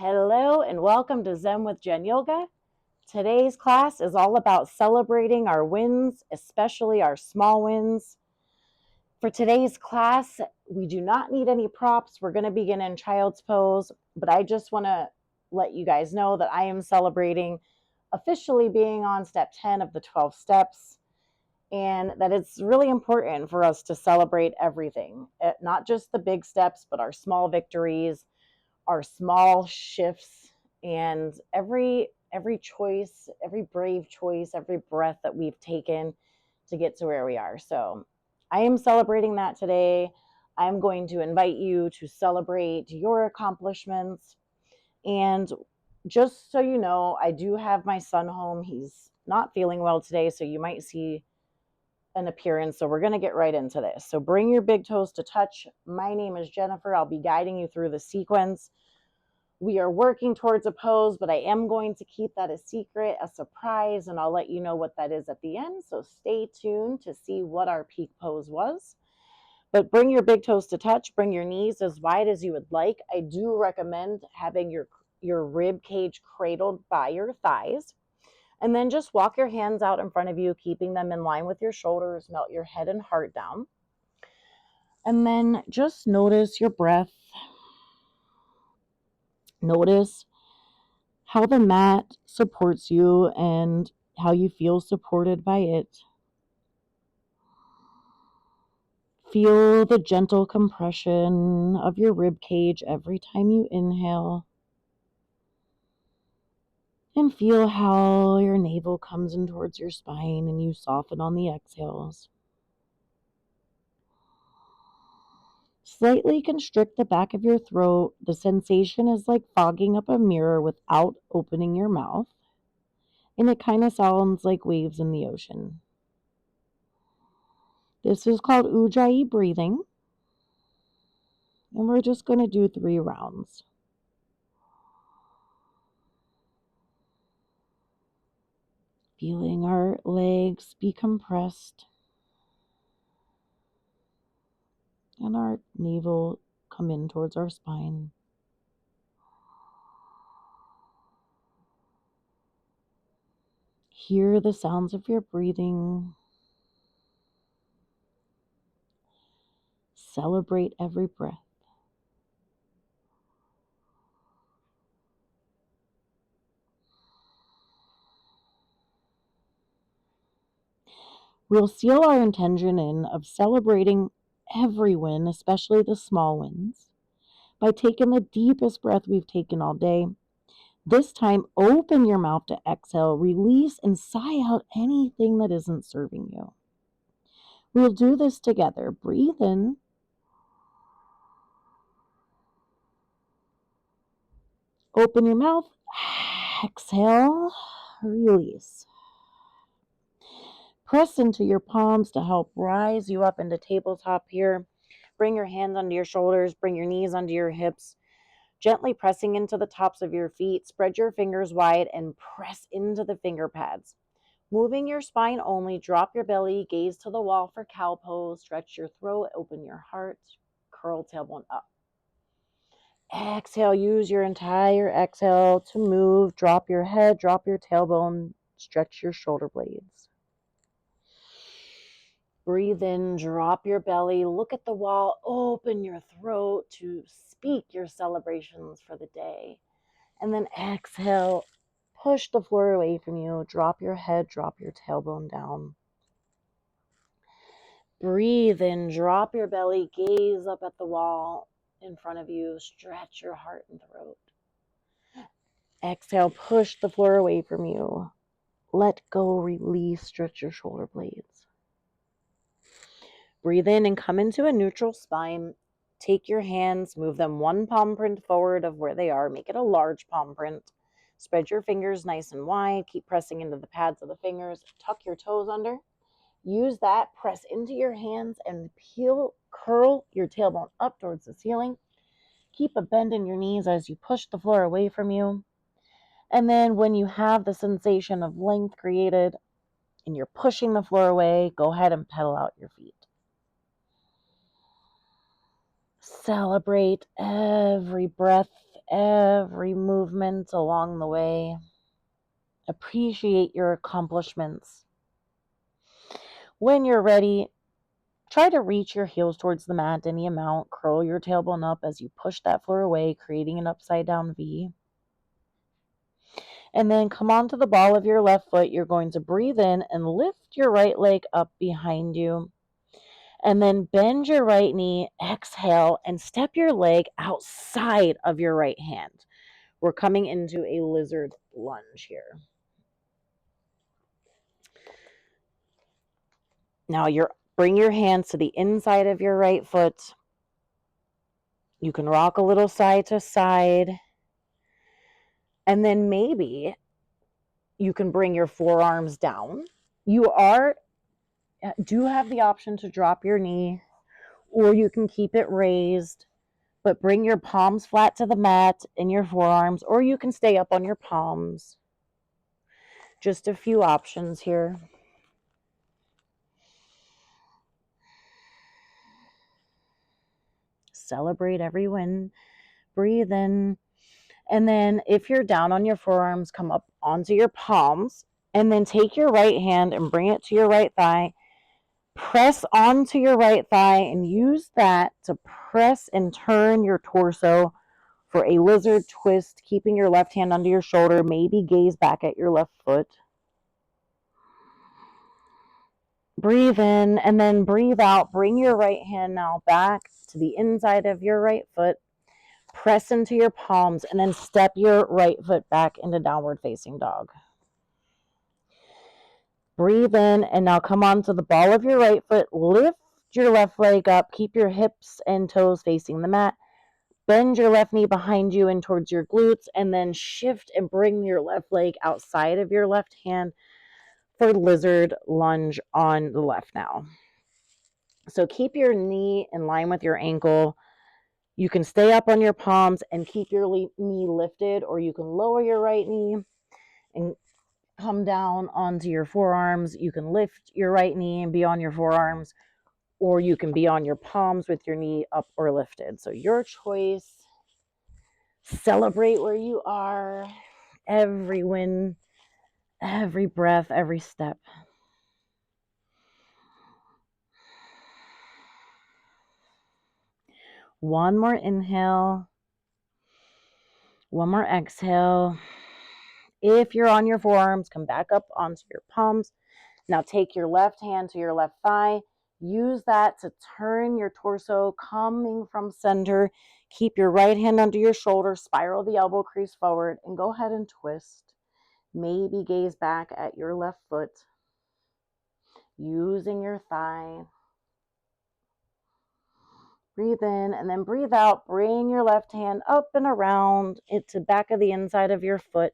Hello and welcome to Zen with Jen Yoga. Today's class is all about celebrating our wins, especially our small wins. For today's class, we do not need any props. We're going to begin in child's pose, but I just want to let you guys know that I am celebrating officially being on step 10 of the 12 steps, and that it's really important for us to celebrate everything, not just the big steps, but our small victories, our small shifts, and every choice, every brave choice, every breath that we've taken to get to where we are. So I am celebrating that today. I'm going to invite you to celebrate your accomplishments. And just so you know, I do have my son home. He's not feeling well today, so you might see an appearance. So we're going to get right into this. So bring your big toes to touch. My name is Jennifer. I'll be guiding you through the sequence. We are working towards a pose, but I am going to keep that a secret, a surprise, and I'll let you know what that is at the end. So stay tuned to see what our peak pose was. But bring your big toes to touch. Bring your knees as wide as you would like. I do recommend having your rib cage cradled by your thighs. And then just walk your hands out in front of you, keeping them in line with your shoulders. Melt your head and heart down. And then just notice your breath. Notice how the mat supports you and how you feel supported by it. Feel the gentle compression of your rib cage every time you inhale. And feel how your navel comes in towards your spine and you soften on the exhales. Slightly constrict the back of your throat. The sensation is like fogging up a mirror without opening your mouth. And it kind of sounds like waves in the ocean. This is called Ujjayi breathing. And we're just going to do 3 rounds. Feeling our legs be compressed and our navel come in towards our spine. Hear the sounds of your breathing. Celebrate every breath. We'll seal our intention in of celebrating every win, especially the small wins, by taking the deepest breath we've taken all day. This time, open your mouth to exhale, release, and sigh out anything that isn't serving you. We'll do this together. Breathe in. Open your mouth. Exhale. Release. Press into your palms to help rise you up into tabletop here. Bring your hands under your shoulders. Bring your knees under your hips. Gently pressing into the tops of your feet. Spread your fingers wide and press into the finger pads. Moving your spine only. Drop your belly. Gaze to the wall for cow pose. Stretch your throat. Open your heart. Curl tailbone up. Exhale. Use your entire exhale to move. Drop your head. Drop your tailbone. Stretch your shoulder blades. Breathe in, drop your belly, look at the wall, open your throat to speak your celebrations for the day. And then exhale, push the floor away from you, drop your head, drop your tailbone down. Breathe in, drop your belly, gaze up at the wall in front of you, stretch your heart and throat. Exhale, push the floor away from you. Let go, release, stretch your shoulder blades. Breathe in and come into a neutral spine. Take your hands, move them 1 palm print forward of where they are. Make it a large palm print. Spread your fingers nice and wide. Keep pressing into the pads of the fingers. Tuck your toes under. Use that. Press into your hands and curl your tailbone up towards the ceiling. Keep a bend in your knees as you push the floor away from you. And then when you have the sensation of length created and you're pushing the floor away, go ahead and pedal out your feet. Celebrate every breath, every movement along the way. Appreciate your accomplishments. When you're ready, try to reach your heels towards the mat any amount. Curl your tailbone up as you push that floor away, creating an upside down V. And then come onto the ball of your left foot. You're going to breathe in and lift your right leg up behind you. And then bend your right knee, exhale, and step your leg outside of your right hand. We're coming into a lizard lunge here. Now bring your hands to the inside of your right foot. You can rock a little side to side. And then maybe you can bring your forearms down. You do have the option to drop your knee, or you can keep it raised, but bring your palms flat to the mat and your forearms, or you can stay up on your palms. Just a few options here. Celebrate every win. Breathe in. And then if you're down on your forearms, come up onto your palms, and then take your right hand and bring it to your right thigh. Press onto your right thigh and use that to press and turn your torso for a lizard twist, keeping your left hand under your shoulder. Maybe gaze back at your left foot. Breathe in and then breathe out. Bring your right hand now back to the inside of your right foot. Press into your palms and then step your right foot back into downward facing dog. Breathe in and now come onto the ball of your right foot. Lift your left leg up. Keep your hips and toes facing the mat. Bend your left knee behind you and towards your glutes, and then shift and bring your left leg outside of your left hand for lizard lunge on the left now. So keep your knee in line with your ankle. You can stay up on your palms and keep your knee lifted, or you can lower your right knee and come down onto your forearms. You can lift your right knee and be on your forearms, or you can be on your palms with your knee up or lifted. So your choice. Celebrate where you are. Every win, every breath, every step. One more inhale. One more exhale. If you're on your forearms, come back up onto your palms. Now take your left hand to your left thigh. Use that to turn your torso coming from center. Keep your right hand under your shoulder. Spiral the elbow crease forward and go ahead and twist. Maybe gaze back at your left foot. Using your thigh. Breathe in and then breathe out. Bring your left hand up and around it to back of the inside of your foot.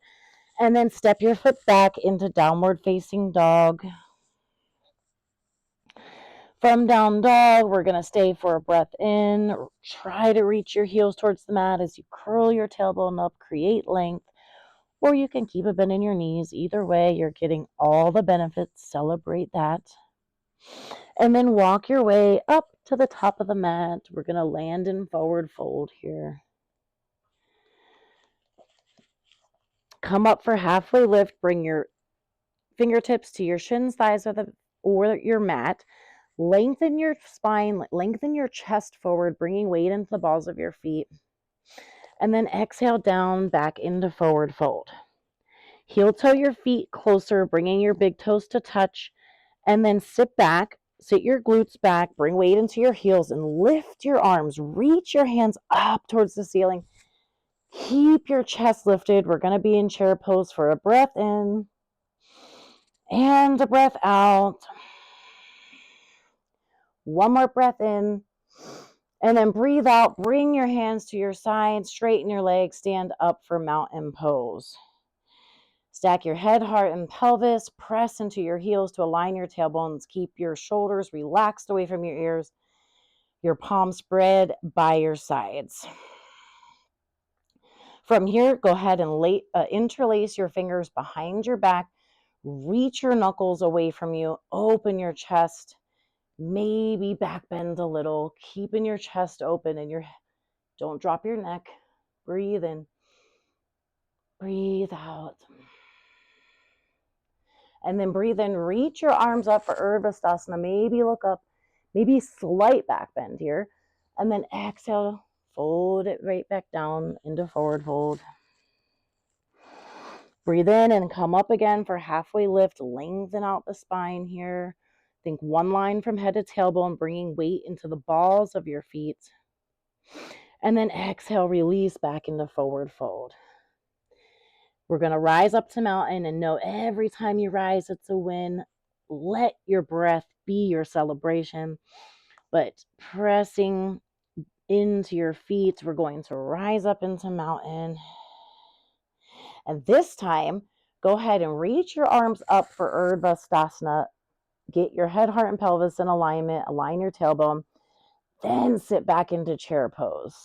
And then step your foot back into downward facing dog. From down dog, we're going to stay for a breath in. Try to reach your heels towards the mat as you curl your tailbone up, create length. Or you can keep a bend in your knees. Either way, you're getting all the benefits. Celebrate that. And then walk your way up to the top of the mat. We're going to land in forward fold here. Come up for halfway lift. Bring your fingertips to your shins, thighs, or your mat. Lengthen your spine, lengthen your chest forward, bringing weight into the balls of your feet. And then exhale down back into forward fold. Heel toe your feet closer, bringing your big toes to touch. And then sit back, sit your glutes back, bring weight into your heels and lift your arms. Reach your hands up towards the ceiling. Keep your chest lifted. We're going to be in chair pose for a breath in and a breath out. One more breath in. And then breathe out. Bring your hands to your sides. Straighten your legs. Stand up for mountain pose. Stack your head, heart, and pelvis. Press into your heels to align your tailbones. Keep your shoulders relaxed away from your ears. Your palms spread by your sides. From here, go ahead and interlace your fingers behind your back. Reach your knuckles away from you. Open your chest. Maybe back bend a little. Keeping your chest open and don't drop your neck. Breathe in. Breathe out. And then breathe in. Reach your arms up for Urdhva. Maybe look up. Maybe slight back bend here. And then exhale. Fold it right back down into forward fold. Breathe in and come up again for halfway lift. Lengthen out the spine here. Think one line from head to tailbone, bringing weight into the balls of your feet. And then exhale, release back into forward fold. We're going to rise up to mountain, and know every time you rise, it's a win. Let your breath be your celebration. But pressing into your feet, we're going to rise up into mountain. And this time, go ahead and reach your arms up for Urdhva. Get your head, heart, and pelvis in alignment. Align your tailbone. Then sit back into chair pose.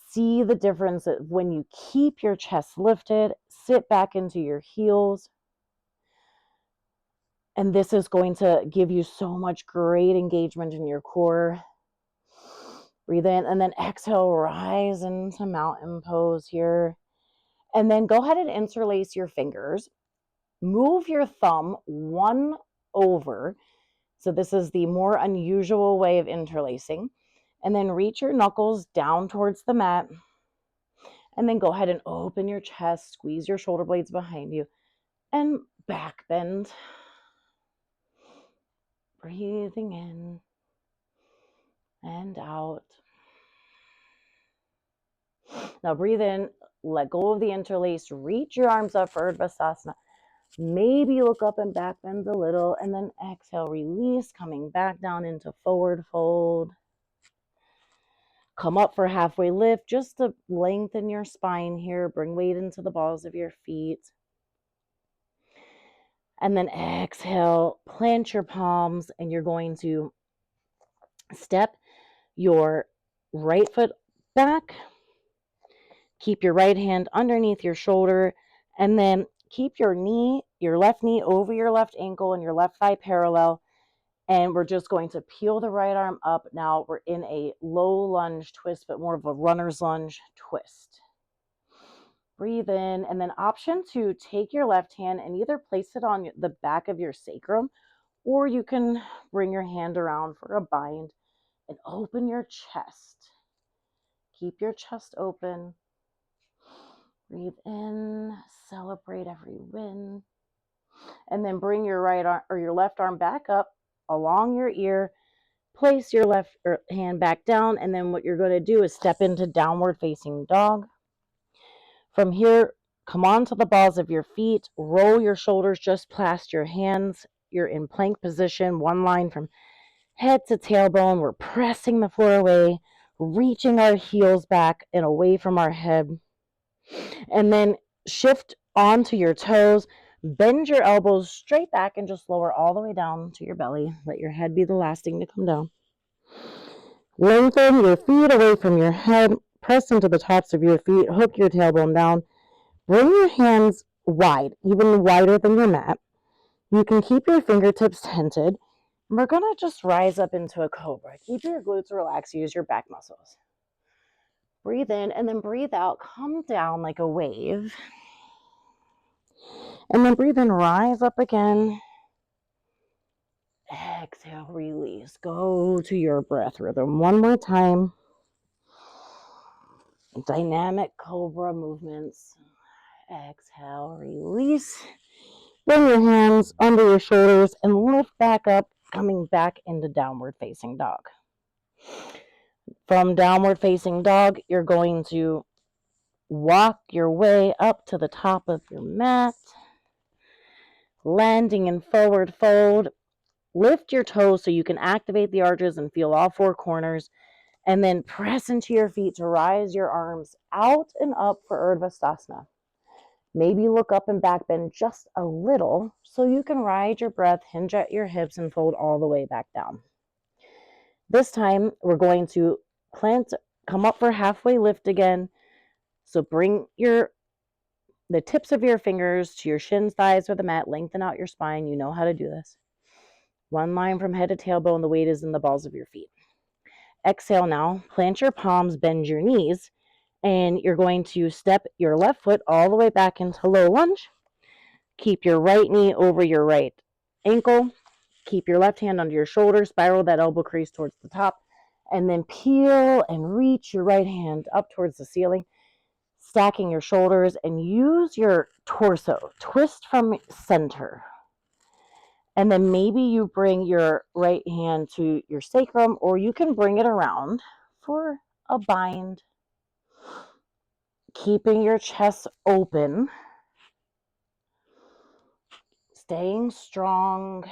See the difference when you keep your chest lifted. Sit back into your heels. And this is going to give you so much great engagement in your core. Breathe in and then exhale, rise into mountain pose here. And then go ahead and interlace your fingers. Move your thumb one over. So this is the more unusual way of interlacing. And then reach your knuckles down towards the mat. And then go ahead and open your chest, squeeze your shoulder blades behind you, and back bend. Breathing in and out. Now breathe in, let go of the interlace, reach your arms up for Urdhva. Maybe look up and back bend a little, and then exhale, release, coming back down into forward fold. Come up for halfway lift, just to lengthen your spine here. Bring weight into the balls of your feet. And then exhale, plant your palms, and you're going to step your right foot back. Keep your right hand underneath your shoulder, and then keep your left knee over your left ankle and your left thigh parallel. And we're just going to peel the right arm up. Now we're in a low lunge twist, but more of a runner's lunge twist. Breathe in, and then option 2, take your left hand and either place it on the back of your sacrum, or you can bring your hand around for a bind and open your chest. Keep your chest open. Breathe in, celebrate every win. And then bring your right arm or your left arm back up along your ear. Place your left hand back down, and then what you're going to do is step into downward facing dog. From here, come onto the balls of your feet, roll your shoulders just past your hands. You're in plank position, one line from head to tailbone. We're pressing the floor away, reaching our heels back and away from our head. And then shift onto your toes, bend your elbows straight back, and just lower all the way down to your belly. Let your head be the last thing to come down. Lengthen your feet away from your head, press into the tops of your feet, hook your tailbone down. Bring your hands wide, even wider than your mat. You can keep your fingertips tented. We're going to just rise up into a cobra. Keep your glutes relaxed, use your back muscles. Breathe in and then breathe out. Come down like a wave. And then breathe in, rise up again. Exhale, release. Go to your breath rhythm one more time. Dynamic cobra movements. Exhale, release. Bring your hands under your shoulders and lift back up, coming back into downward facing dog. From downward facing dog, you're going to walk your way up to the top of your mat, landing in forward fold. Lift your toes so you can activate the arches and feel all four corners, and then press into your feet to rise your arms out and up for Urdhva. Maybe look up and back bend just a little so you can ride your breath, hinge at your hips, and fold all the way back down. This time, we're going to come up for halfway lift again. So bring the tips of your fingers to your shins, thighs, or the mat. Lengthen out your spine. You know how to do this. One line from head to tailbone. The weight is in the balls of your feet. Exhale now. Plant your palms, bend your knees, And you're going to step your left foot all the way back into low lunge. Keep your right knee over your right ankle. Keep your left hand under your shoulder. Spiral that elbow crease towards the top. And then peel and reach your right hand up towards the ceiling, stacking your shoulders, and use your torso. Twist from center. And then maybe you bring your right hand to your sacrum, or you can bring it around for a bind. Keeping your chest open. Staying strong.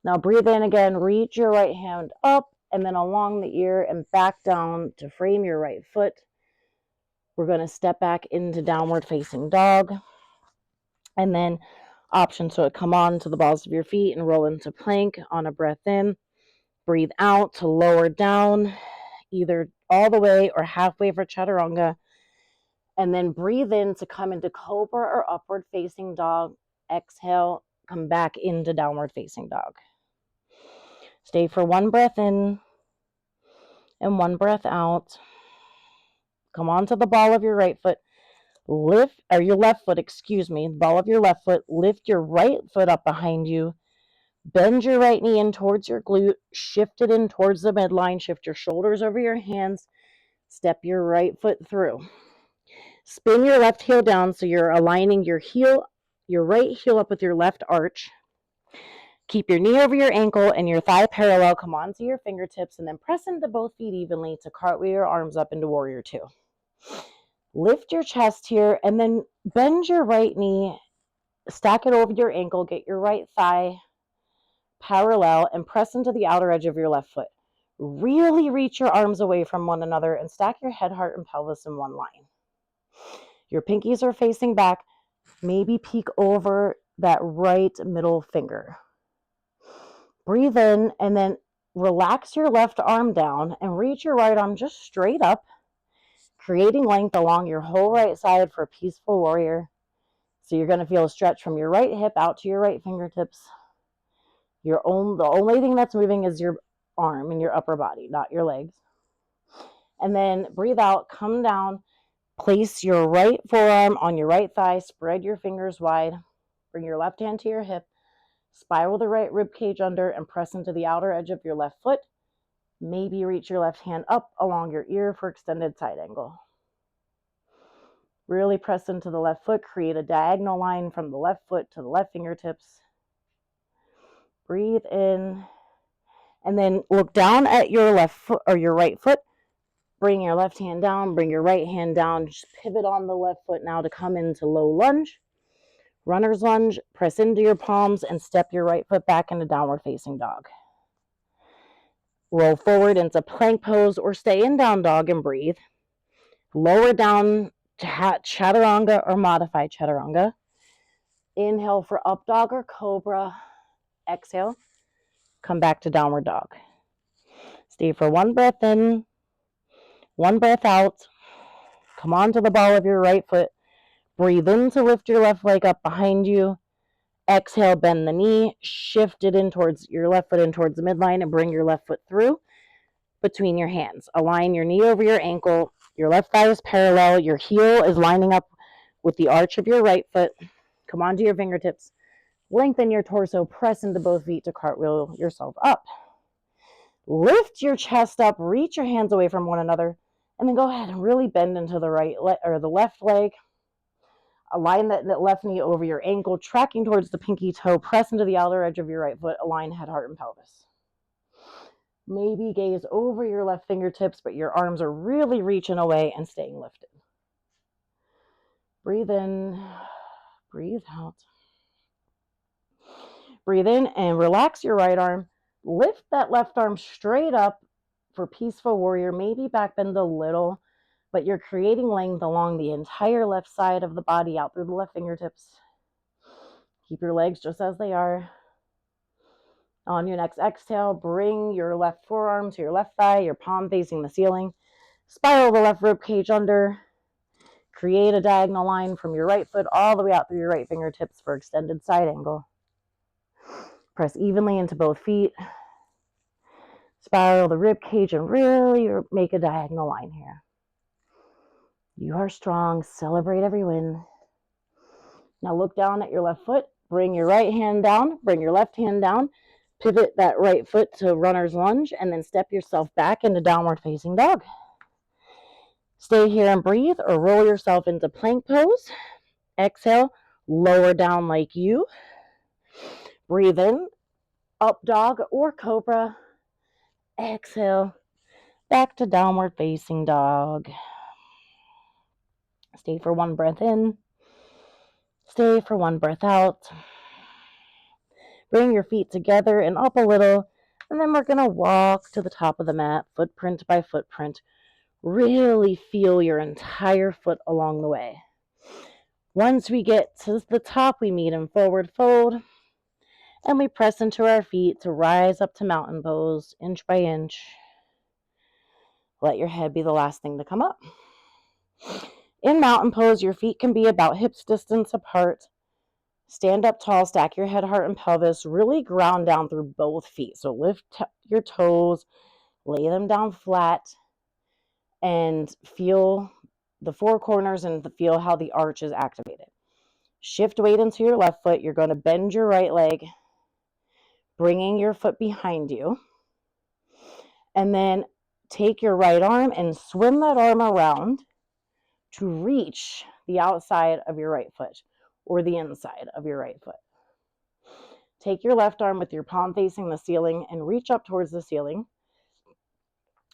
Now breathe in again. Reach your right hand up and then along the ear and back down to frame your right foot. We're going to step back into downward facing dog. And then option to come on to the balls of your feet and roll into plank on a breath in. Breathe out to lower down, either all the way or halfway for chaturanga. And then breathe in to come into cobra or upward facing dog. Exhale, come back into downward facing dog. Stay for one breath in and one breath out. Come onto the ball of your right foot. Lift, or your left foot, the ball of your left foot. Lift your right foot up behind you. Bend your right knee in towards your glute. Shift it in towards the midline. Shift your shoulders over your hands. Step your right foot through. Spin your left heel down so you're aligning your right heel up with your left arch. Keep your knee over your ankle and your thigh parallel. Come onto your fingertips and then press into both feet evenly to cartwheel your arms up into warrior two. Lift your chest here and then bend your right knee, stack it over your ankle, get your right thigh parallel and press into the outer edge of your left foot. Really reach your arms away from one another and stack your head, heart, and pelvis in one line. Your pinkies are facing back. Maybe peek over that right middle finger. Breathe in and then relax your left arm down and reach your right arm just straight up, creating length along your whole right side for a peaceful warrior. So you're going to feel a stretch from your right hip out to your right fingertips. The only thing that's moving is your arm and your upper body, not your legs. And then breathe out, come down, place your right forearm on your right thigh, spread your fingers wide, bring your left hand to your hip, spiral the right rib cage under and press into the outer edge of your left foot. Maybe reach your left hand up along your ear for extended side angle. Really press into the left foot, create a diagonal line from the left foot to the left fingertips. Breathe in and then look down at your left foot or your right foot. Bring your left hand down, bring your right hand down. Just pivot on the left foot now to come into low lunge. Runner's lunge, press into your palms and step your right foot back into downward facing dog. Roll forward into plank pose or stay in down dog and breathe. Lower down to chaturanga or modified chaturanga. Inhale for up dog or cobra. Exhale, come back to downward dog. Stay for one breath in, one breath out. Come onto the ball of your right foot. Breathe in to lift your left leg up behind you. Exhale, bend the knee, shift it in towards your left foot in towards the midline and bring your left foot through between your hands. Align your knee over your ankle. Your left thigh is parallel. Your heel is lining up with the arch of your right foot. Come onto your fingertips. Lengthen your torso. Press into both feet to cartwheel yourself up. Lift your chest up. Reach your hands away from one another. And then go ahead and really bend into the the left leg. Align that left knee over your ankle, tracking towards the pinky toe. Press into the outer edge of your right foot. Align head, heart, and pelvis. Maybe gaze over your left fingertips, but your arms are really reaching away and staying lifted. Breathe in, breathe out. Breathe in and relax your right arm. Lift that left arm straight up for peaceful warrior. Maybe back bend a little, but you're creating length along the entire left side of the body out through the left fingertips. Keep your legs just as they are. On your next exhale, bring your left forearm to your left thigh, your palm facing the ceiling. Spiral the left rib cage under. Create a diagonal line from your right foot all the way out through your right fingertips for extended side angle. Press evenly into both feet. Spiral the rib cage and really make a diagonal line here. You are strong. Celebrate every win. Now look down at your left foot. Bring your right hand down. Bring your left hand down. Pivot that right foot to runner's lunge and then step yourself back into downward facing dog. Stay here and breathe or roll yourself into plank pose. Exhale, lower down like you. Breathe in, up dog or cobra. Exhale, back to downward facing dog. Stay for one breath in. Stay for one breath out. Bring your feet together and up a little. And then we're going to walk to the top of the mat, footprint by footprint. Really feel your entire foot along the way. Once we get to the top, we meet in forward fold. And we press into our feet to rise up to mountain pose, inch by inch. Let your head be the last thing to come up. In mountain pose, your feet can be about hips distance apart. Stand up tall, stack your head, heart, and pelvis. Really ground down through both feet. So lift your toes, lay them down flat, and feel the four corners and feel how the arch is activated. Shift weight into your left foot. You're going to bend your right leg, bringing your foot behind you. And then take your right arm and swim that arm around to reach the outside of your right foot or the inside of your right foot. Take your left arm with your palm facing the ceiling and reach up towards the ceiling.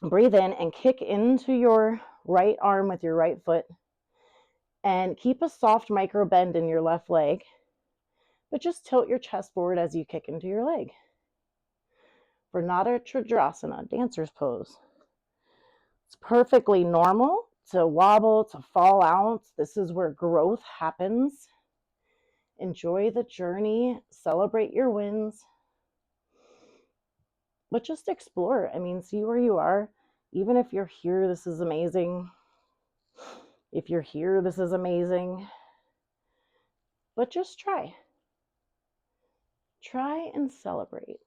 Breathe in and kick into your right arm with your right foot. And keep a soft micro bend in your left leg, but just tilt your chest forward as you kick into your leg. For Nada Tridrasana, dancer's pose. It's perfectly normal to wobble, to fall out. This is where growth happens. Enjoy the journey, celebrate your wins, but just explore. I mean, see where you are. Even if you're here, this is amazing. If you're here, this is amazing. But just try. Try and celebrate.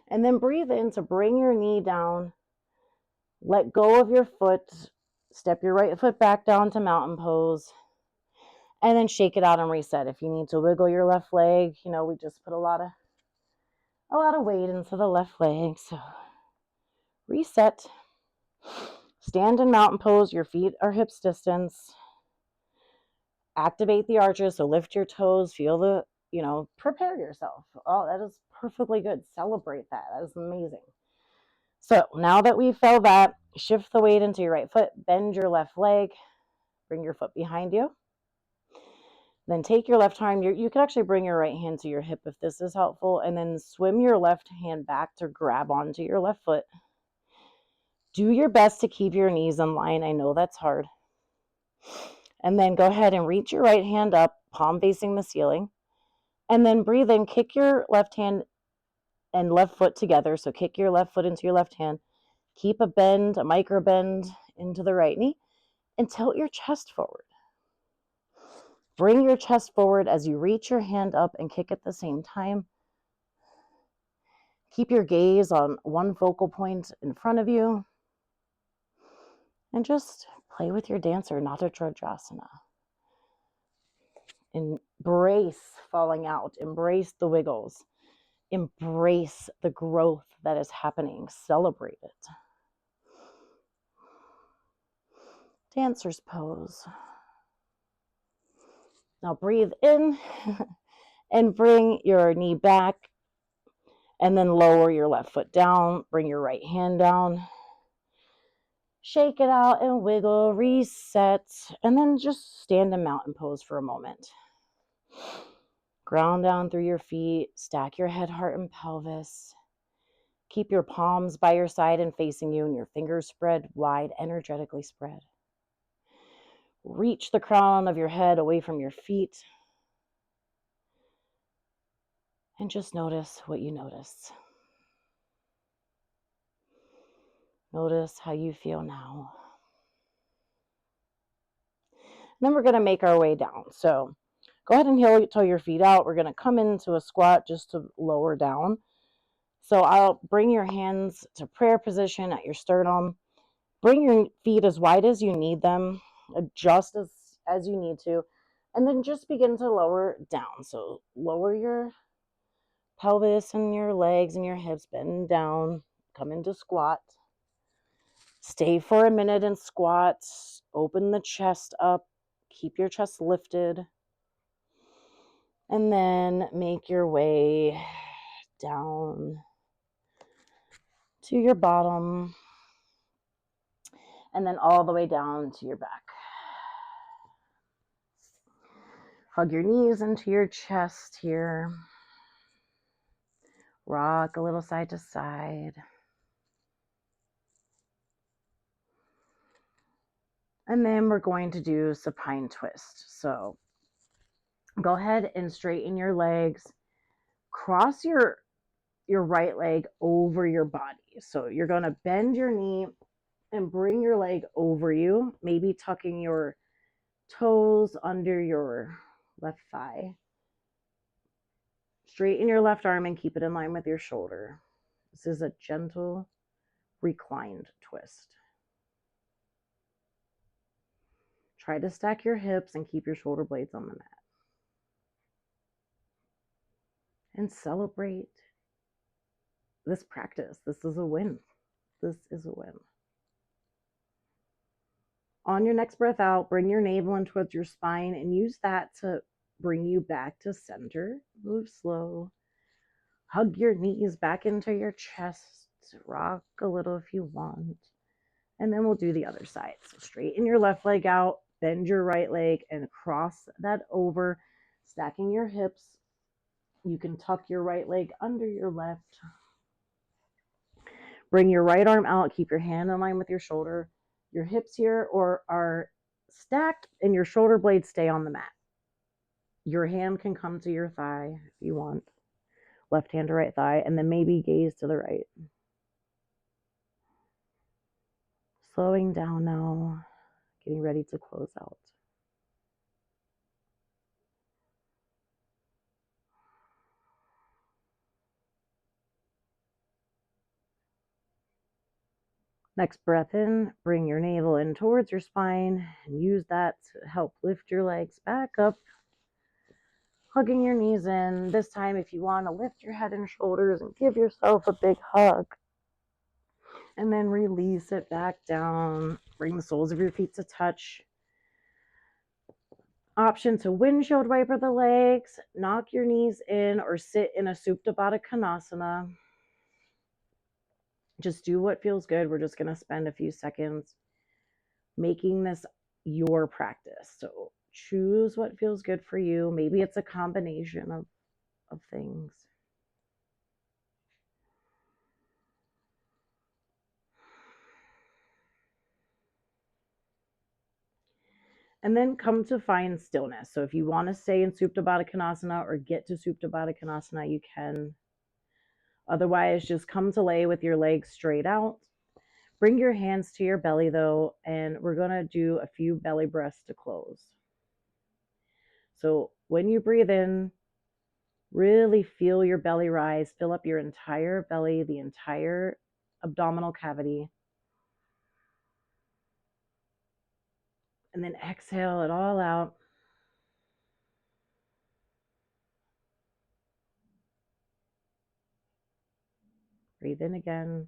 And then breathe in to bring your knee down. Let go of your foot. Step your right foot back down to mountain pose. And then shake it out and reset. If you need to wiggle your left leg, we just put a lot of weight into the left leg. So reset. Stand in mountain pose. Your feet are hips distance. Activate the arches. So lift your toes. Feel the, prepare yourself. Oh, that is perfectly good. Celebrate that. That is amazing. So now that we felt that, shift the weight into your right foot. Bend your left leg. Bring your foot behind you. Then take your left arm. You can actually bring your right hand to your hip if this is helpful. And then swim your left hand back to grab onto your left foot. Do your best to keep your knees in line. I know that's hard. And then go ahead and reach your right hand up, palm facing the ceiling. And then breathe in, kick your left hand and left foot together. So kick your left foot into your left hand. Keep a micro bend into the right knee. And tilt your chest forward. Bring your chest forward as you reach your hand up and kick at the same time. Keep your gaze on one focal point in front of you. And just play with your dancer, Nada Tridrasana. Embrace falling out. Embrace the wiggles. Embrace the growth that is happening. Celebrate it. Dancer's pose. Now breathe in and bring your knee back and then lower your left foot down. Bring your right hand down. Shake it out and wiggle, reset, and then just stand in mountain pose for a moment. Ground down through your feet, stack your head, heart, and pelvis. Keep your palms by your side and facing you and your fingers spread wide, energetically spread. Reach the crown of your head away from your feet. And just notice what you notice. Notice how you feel now. Then we're going to make our way down. So go ahead and heel toe your feet out. We're going to come into a squat just to lower down. So I'll bring your hands to prayer position at your sternum. Bring your feet as wide as you need them. Adjust as you need to. And then just begin to lower down. So lower your pelvis and your legs and your hips, bend down, come into squat. Stay for a minute in squat. Open the chest up. Keep your chest lifted. And then make your way down to your bottom. And then all the way down to your back. Hug your knees into your chest here. Rock a little side to side. And then we're going to do supine twist. So go ahead and straighten your legs. Cross your right leg over your body. So you're going to bend your knee and bring your leg over you, maybe tucking your toes under your left thigh. Straighten your left arm and keep it in line with your shoulder. This is a gentle reclined twist. Try to stack your hips and keep your shoulder blades on the mat. And celebrate this practice. This is a win. This is a win. On your next breath out, bring your navel in towards your spine and use that to bring you back to center. Move slow. Hug your knees back into your chest. Rock a little if you want. And then we'll do the other side. So straighten your left leg out, bend your right leg, and cross that over, stacking your hips. You can tuck your right leg under your left. Bring your right arm out. Keep your hand in line with your shoulder. Your hips here are stacked and your shoulder blades stay on the mat. Your hand can come to your thigh if you want. Left hand to right thigh, and then maybe gaze to the right. Slowing down now, getting ready to close out. Next breath in, bring your navel in towards your spine and use that to help lift your legs back up. Hugging your knees in. This time, if you want to lift your head and shoulders and give yourself a big hug. And then release it back down. Bring the soles of your feet to touch. Option to windshield wiper the legs, knock your knees in, or sit in a Supta Baddha Konasana. Just do what feels good. We're just going to spend a few seconds making this your practice. So choose what feels good for you. Maybe it's a combination of things. And then come to find stillness. So if you want to stay in Supta Baddha Konasana or get to Supta Baddha Konasana, you can. Otherwise, just come to lay with your legs straight out. Bring your hands to your belly though, and we're going to do a few belly breaths to close. So when you breathe in, really feel your belly rise, fill up your entire belly, the entire abdominal cavity. And then exhale it all out. Breathe in again.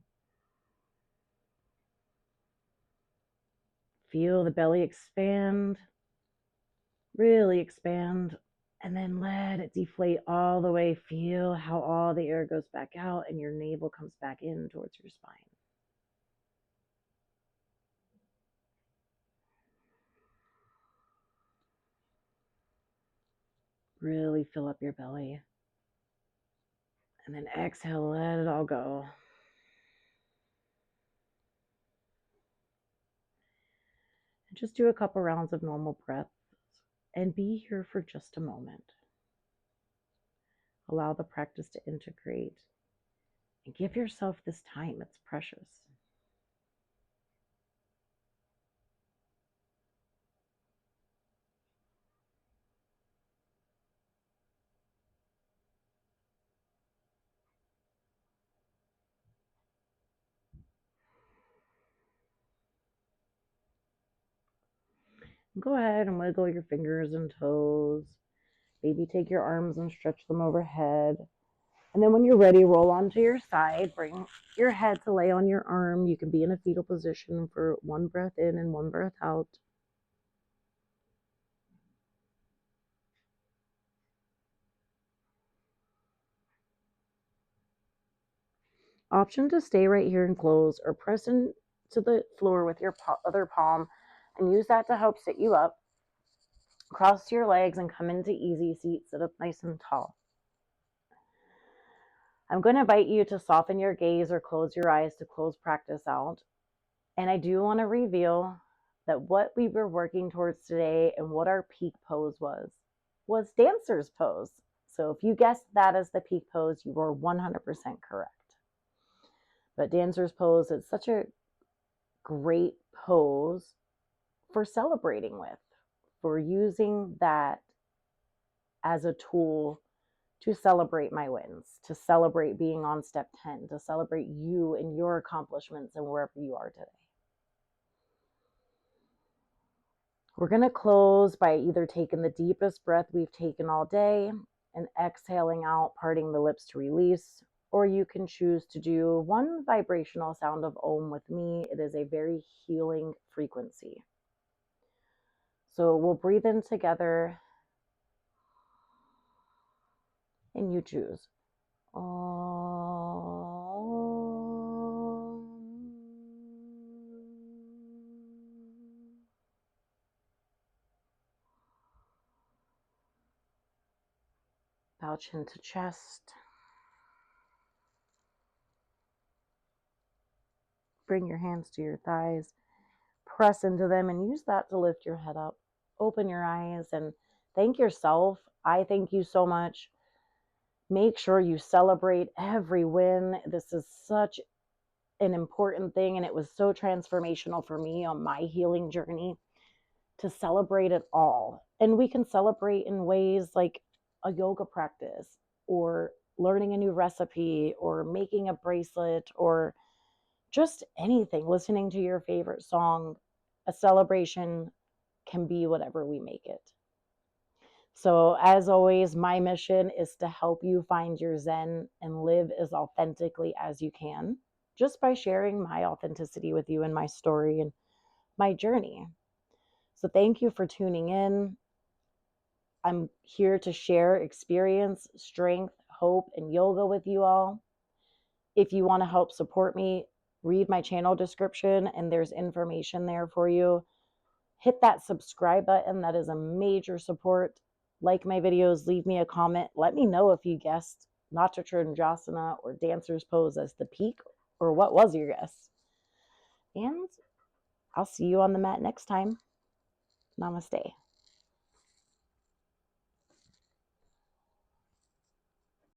Feel the belly expand, really expand, and then let it deflate all the way. Feel how all the air goes back out and your navel comes back in towards your spine. Really fill up your belly. And then exhale, let it all go. And just do a couple rounds of normal breaths and be here for just a moment. Allow the practice to integrate and give yourself this time. It's precious. Go ahead and wiggle your fingers and toes. Maybe take your arms and stretch them overhead. And then when you're ready, roll onto your side. Bring your head to lay on your arm. You can be in a fetal position for one breath in and one breath out. Option to stay right here and close, or press into the floor with your other palm and use that to help sit you up. Cross your legs and come into easy seat. Sit up nice and tall. I'm going to invite you to soften your gaze or close your eyes to close practice out. And I do want to reveal that what we were working towards today and what our peak pose was dancer's pose. So if you guessed that as the peak pose, you were 100% correct. But dancer's pose is such a great pose for celebrating with, for using that as a tool to celebrate my wins, to celebrate being on step 10, to celebrate you and your accomplishments and wherever you are today. We're going to close by either taking the deepest breath we've taken all day and exhaling out, parting the lips to release, or you can choose to do one vibrational sound of Om with me. It is a very healing frequency. So we'll breathe in together and you choose. Bow chin to chest. Bring your hands to your thighs. Press into them and use that to lift your head up. Open your eyes and thank yourself. I thank you so much. Make sure you celebrate every win. This is such an important thing, and it was so transformational for me on my healing journey to celebrate it all. And we can celebrate in ways like a yoga practice, or learning a new recipe, or making a bracelet, or just anything, listening to your favorite song. A celebration can be whatever we make it. So, as always, my mission is to help you find your Zen and live as authentically as you can, just by sharing my authenticity with you and my story and my journey. So, thank you for tuning in. I'm here to share experience, strength, hope, and yoga with you all. If you want to help support me, read my channel description and there's information there for you. Hit that subscribe button. That is a major support. Like my videos, leave me a comment. Let me know if you guessed Nacha Chandrasana or Dancer's Pose as the peak, or what was your guess. And I'll see you on the mat next time. Namaste.